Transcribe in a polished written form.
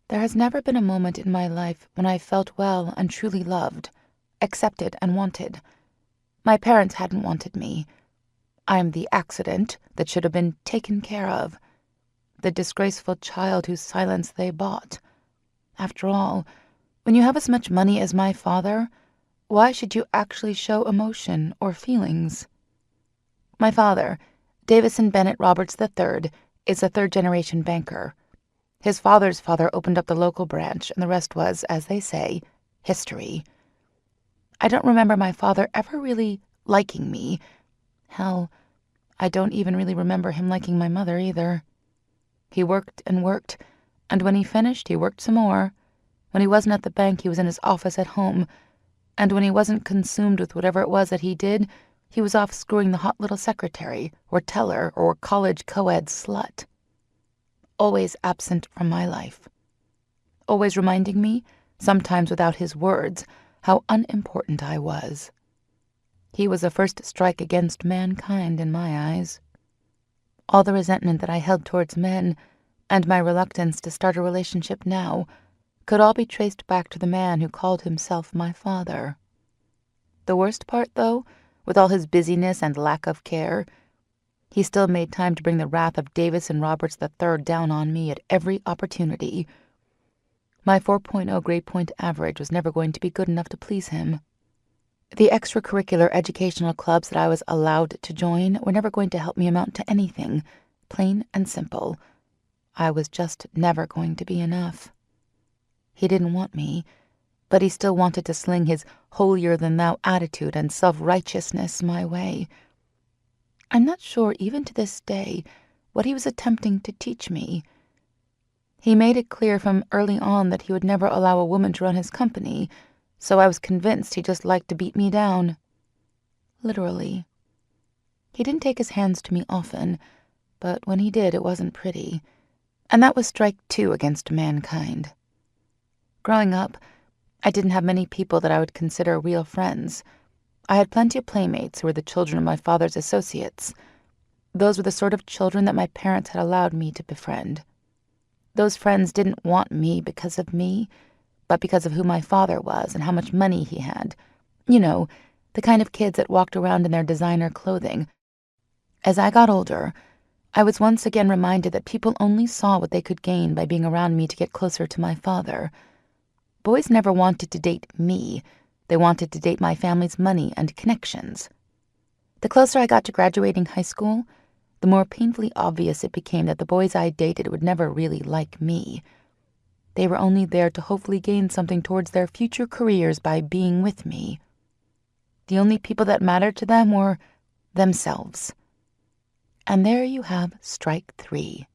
There has never been a moment in my life when I felt well and truly loved, accepted and wanted. My parents hadn't wanted me. I'm the accident that should have been taken care of, the disgraceful child whose silence they bought. After all, when you have as much money as my father, why should you actually show emotion or feelings? My father, Davison Bennett Roberts III, is a third-generation banker. His father's father opened up the local branch, and the rest was, as they say, history. I don't remember my father ever really liking me. Hell, I don't even really remember him liking my mother either. He worked and worked, and when he finished, he worked some more. When he wasn't at the bank, he was in his office at home, and when he wasn't consumed with whatever it was that he did, he was off screwing the hot little secretary, or teller, or college co-ed slut. Always absent from my life. Always reminding me, sometimes without his words, how unimportant I was. He was a first strike against mankind in my eyes. All the resentment that I held towards men, and my reluctance to start a relationship now, could all be traced back to the man who called himself my father. The worst part, though, with all his busyness and lack of care, he still made time to bring the wrath of Davison Roberts III down on me at every opportunity. My 4.0 grade point average was never going to be good enough to please him. The extracurricular educational clubs that I was allowed to join were never going to help me amount to anything, plain and simple. I was just never going to be enough. He didn't want me, but he still wanted to sling his holier-than-thou attitude and self-righteousness my way. I'm not sure, even to this day, what he was attempting to teach me. He made it clear from early on that he would never allow a woman to run his company, so I was convinced he just liked to beat me down. Literally. He didn't take his hands to me often, but when he did, it wasn't pretty. And that was strike two against mankind. Growing up, I didn't have many people that I would consider real friends. I had plenty of playmates who were the children of my father's associates. Those were the sort of children that my parents had allowed me to befriend. Those friends didn't want me because of me, but because of who my father was and how much money he had. You know, the kind of kids that walked around in their designer clothing. As I got older, I was once again reminded that people only saw what they could gain by being around me to get closer to my father. Boys never wanted to date me. They wanted to date my family's money and connections. The closer I got to graduating high school, the more painfully obvious it became that the boys I dated would never really like me. They were only there to hopefully gain something towards their future careers by being with me. The only people that mattered to them were themselves. And there you have strike three.